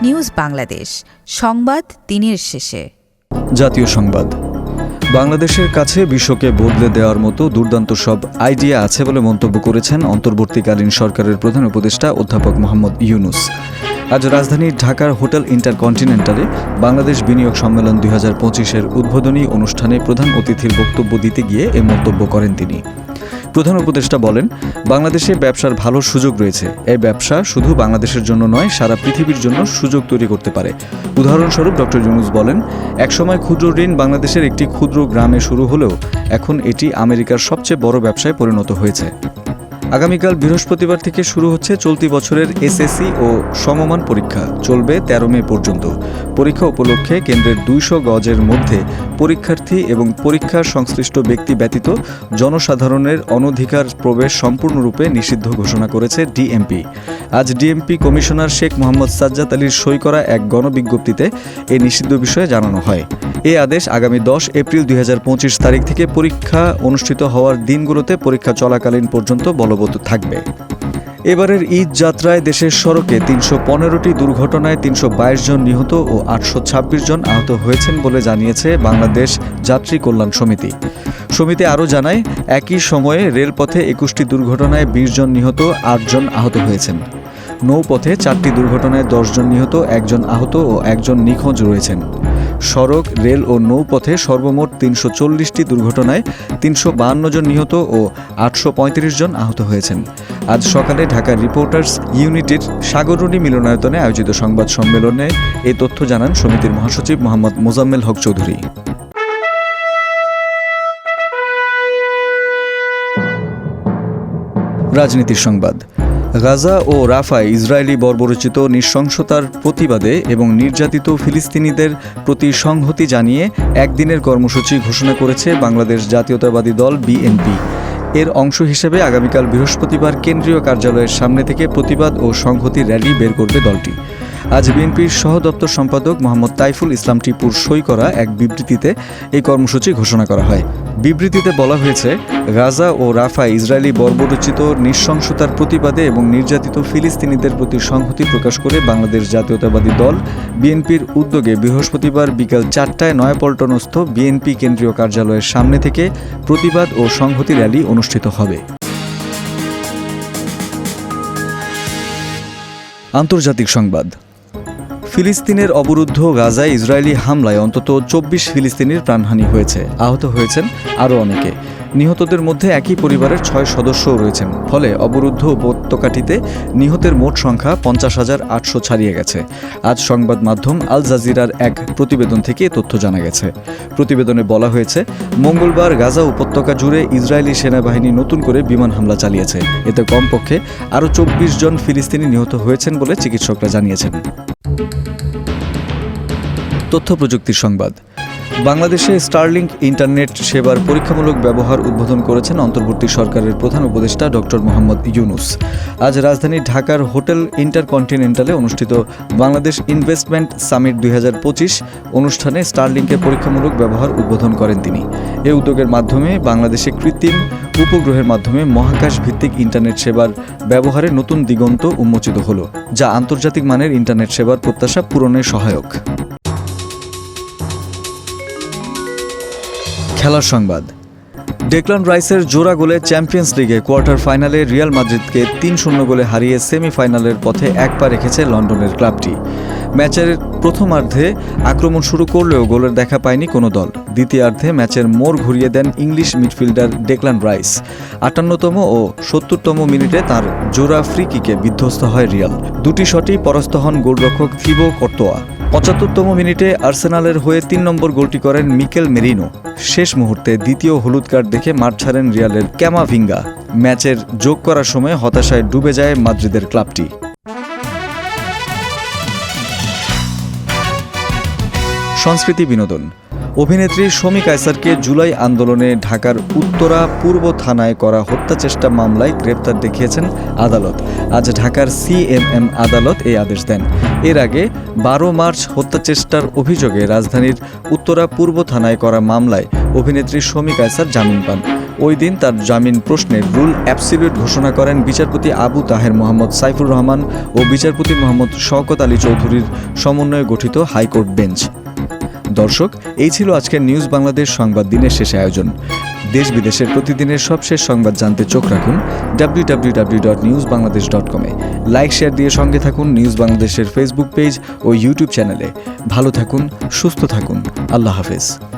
News Bangladesh, সংবাদ দিনের শেষে। জাতীয় সংবাদ। বাংলাদেশের কাছে বিশ্বকে বদলে দেওয়ার মতো দুর্দান্ত সব আইডিয়া আছে বলে মন্তব্য করেছেন অন্তর্বর্তীকালীন সরকারের প্রধান উপদেষ্টা অধ্যাপক মোহাম্মদ ইউনূস। আজ রাজধানীর ঢাকার হোটেল ইন্টারকন্টিনেন্টালে বাংলাদেশ বিনিয়োগ সম্মেলন 2025-এর উদ্বোধনী অনুষ্ঠানে প্রধান অতিথির বক্তব্য দিতে গিয়ে এ মন্তব্য করেন তিনি। প্রধান উপদেষ্টা বলেন, বাংলাদেশে ব্যবসার ভালো সুযোগ রয়েছে। এই ব্যবসা শুধু বাংলাদেশের জন্য নয়, সারা পৃথিবীর জন্য সুযোগ তৈরি করতে পারে। উদাহরণস্বরূপ ডক্টর ইউনূস বলেন, একসময় ক্ষুদ্র ঋণ বাংলাদেশের একটি ক্ষুদ্র গ্রামে শুরু হলেও এখন এটি আমেরিকার সবচেয়ে বড় ব্যবসায় পরিণত হয়েছে। আগামীকাল বৃহস্পতিবার থেকে শুরু হচ্ছে চলতি বছরের এসএসসি ও সমমান পরীক্ষা, চলবে 13 মে পর্যন্ত। পরীক্ষা উপলক্ষে কেন্দ্রের 200 গজের মধ্যে পরীক্ষার্থী এবং পরীক্ষার সংশ্লিষ্ট ব্যক্তি ব্যতীত জনসাধারণের অনধিকার প্রবেশ সম্পূর্ণরূপে নিষিদ্ধ ঘোষণা করেছে ডিএমপি। আজ ডিএমপি কমিশনার শেখ মোহাম্মদ সাজ্জাদ আলীর সই করা এক গণবিজ্ঞপ্তিতে এই নিষিদ্ধ বিষয়ে জানানো হয়। এই আদেশ আগামী 10 এপ্রিল 2025 তারিখ থেকে পরীক্ষা অনুষ্ঠিত হওয়ার দিনগুলোতে পরীক্ষা চলাকালীন পর্যন্ত বলবৎ থাকবে। এবারের ঈদ যাত্রায় দেশের সড়কে 315টি দুর্ঘটনায় 322 জন নিহত ও 826 জন আহত হয়েছেন বলে জানিয়েছে বাংলাদেশ যাত্রী কল্যাণ সমিতি। সমিতি আরও জানায়, একই সময়ে রেলপথে 21টি দুর্ঘটনায় 20 জন নিহত, 8 জন আহত হয়েছেন। নৌপথে 4টি দুর্ঘটনায় 10 জন নিহত, 1 জন আহত ও 1 জন নিখোঁজ রয়েছেন। সড়ক, রেল ও নৌপথে সর্বমোট 340টি দুর্ঘটনায় 352 জন নিহত ও 835 জন আহত হয়েছেন। আজ সকালে ঢাকা রিপোর্টার্স ইউনিটির সাগররুনি মিলনায়তনে আয়োজিত সংবাদ সম্মেলনে এই তথ্য জানান সমিতির মহাসচিব মোহাম্মদ মোজাম্মেল হক চৌধুরী। রাজনীতির সংবাদ। গাজা ও রাফায় ইসরায়েলি বর্বরোচিত নৃশংসতার প্রতিবাদে এবং নির্যাতিত ফিলিস্তিনিদের প্রতি সংহতি জানিয়ে একদিনের কর্মসূচি ঘোষণা করেছে বাংলাদেশ জাতীয়তাবাদী দল বিএনপি। এর অংশ হিসেবে আগামীকাল বৃহস্পতিবার কেন্দ্রীয় কার্যালয়ের সামনে থেকে প্রতিবাদ ও সংহতি র্যালি বের করবে দলটি। আজ বিএনপির সহ দপ্তর সম্পাদক মোহাম্মদ তাইফুল ইসলাম টিপুর সই করা এক বিবৃতিতে এই কর্মসূচি ঘোষণা করা হয়। বিবৃতিতে বলা হয়েছে, গাজা ও রাফায় ইসরায়েলি বর্বরোচিত নৃশংসতার প্রতিবাদে এবং নির্যাতিত ফিলিস্তিনিদের প্রতি সংহতি প্রকাশ করে বাংলাদেশ জাতীয়তাবাদী দল বিএনপির উদ্যোগে বৃহস্পতিবার বিকাল 4টায় নয়াপল্টনস্থ বিএনপি কেন্দ্রীয় কার্যালয়ের সামনে থেকে প্রতিবাদ ও সংহতি র্যালি অনুষ্ঠিত হবে। আন্তর্জাতিক সংবাদ। ফিলিস্তিনের অবরুদ্ধ গাজায় ইসরায়েলি হামলায় অন্তত 24 ফিলিস্তিনির প্রাণহানি হয়েছে, আহত হয়েছেন আরও অনেকে। নিহতদের মধ্যে একই পরিবারের 6 সদস্যও রয়েছেন। ফলে অবরুদ্ধ উপত্যকাটিতে নিহতের মোট সংখ্যা 50,800 ছাড়িয়ে গেছে। আজ সংবাদ মাধ্যম আল জাজিরার এক প্রতিবেদন থেকে তথ্য জানা গেছে। প্রতিবেদনে বলা হয়েছে, মঙ্গলবার গাজা উপত্যকা জুড়ে ইসরায়েলি সেনাবাহিনী নতুন করে বিমান হামলা চালিয়েছে। এতে কমপক্ষে আরও 24 জন ফিলিস্তিনি নিহত হয়েছেন বলে চিকিৎসকরা জানিয়েছেন। তথ্য প্রযুক্তির সংবাদ। বাংলাদেশে স্টারলিংক ইন্টারনেট সেবার পরীক্ষামূলক ব্যবহার উদ্বোধন করেছেন অন্তর্বর্তী সরকারের প্রধান উপদেষ্টা ডক্টর মোহাম্মদ ইউনূস। আজ রাজধানীর ঢাকার হোটেল ইন্টারকন্টিনেন্টালে অনুষ্ঠিত বাংলাদেশ ইনভেস্টমেন্ট সামিট 2025 অনুষ্ঠানে স্টারলিংকের পরীক্ষামূলক ব্যবহার উদ্বোধন করেন তিনি। এই উদ্যোগের মাধ্যমে বাংলাদেশে কৃত্রিম উপগ্রহের মাধ্যমে মহাকাশ ভিত্তিক ইন্টারনেট সেবার ব্যবহারে নতুন দিগন্ত উন্মোচিত হল, যা আন্তর্জাতিক মানের ইন্টারনেট সেবার প্রত্যাশা পূরণে সহায়ক। খেলার সংবাদ। ডেকলান রাইসের জোড়া গোলে চ্যাম্পিয়ন্স লিগে কোয়ার্টার ফাইনালে রিয়াল মাদ্রিদকে 3-0 গোলে হারিয়ে সেমিফাইনালের পথে এক পা রেখেছে লন্ডনের ক্লাবটি। ম্যাচের প্রথমার্ধে আক্রমণ শুরু করলেও গোলের দেখা পায়নি কোনো দল। দ্বিতীয়ার্ধে ম্যাচের মোড় ঘুরিয়ে দেন ইংলিশ মিডফিল্ডার ডেকলান রাইস। 58তম ও 70তম মিনিটে তার জোড়া ফ্রি কিকে বিধ্বস্ত হয় রিয়াল। দুটি শটেই পরাস্ত হন গোলরক্ষক থিবো কর্তোয়া। 75তম মিনিটে আর্সেনালের হয়ে 3 নম্বর গোলটি করেন মিকেল মেরিনো। শেষ মুহূর্তে দ্বিতীয় হলুদ কার্ড দেখে মাঠ ছাড়েন রিয়ালের ক্যামাভিঙ্গা। ম্যাচের যোগ করার সময় হতাশায় ডুবে যায় মাদ্রিদের ক্লাবটি। সংস্কৃতি বিনোদন। অভিনেত্রী শমী কায়সারকে জুলাই আন্দোলনে ঢাকার উত্তরা পূর্ব থানায় করা হত্যাচেষ্টা মামলায় গ্রেপ্তার দেখিয়েছেন আদালত। আজ ঢাকার সিএমএম আদালত এই আদেশ দেন। এর আগে 12 মার্চ হত্যাচেষ্টার অভিযোগে রাজধানীর উত্তরা পূর্ব থানায় করা মামলায় অভিনেত্রী শমী কায়সার জামিন পান। ওই দিন তার জামিন প্রশ্নের রুল অ্যাবসলিউট ঘোষণা করেন বিচারপতি আবু তাহের মোহাম্মদ সাইফুর রহমান ও বিচারপতি মোহাম্মদ শওকত আলী চৌধুরীর সমন্বয়ে গঠিত হাইকোর্ট বেঞ্চ। দর্শক, এই ছিল আজকের নিউজ বাংলাদেশ সংবাদ দিনের শেষ আয়োজন। দেশ বিদেশের প্রতিদিনের সবশেষ সংবাদ জানতে চোখ রাখুন www.newsbangladesh.com-এ। লাইক শেয়ার দিয়ে সঙ্গে থাকুন নিউজ বাংলাদেশের ফেসবুক পেজ ও ইউটিউব চ্যানেলে। ভালো থাকুন, সুস্থ থাকুন। আল্লাহ হাফেজ।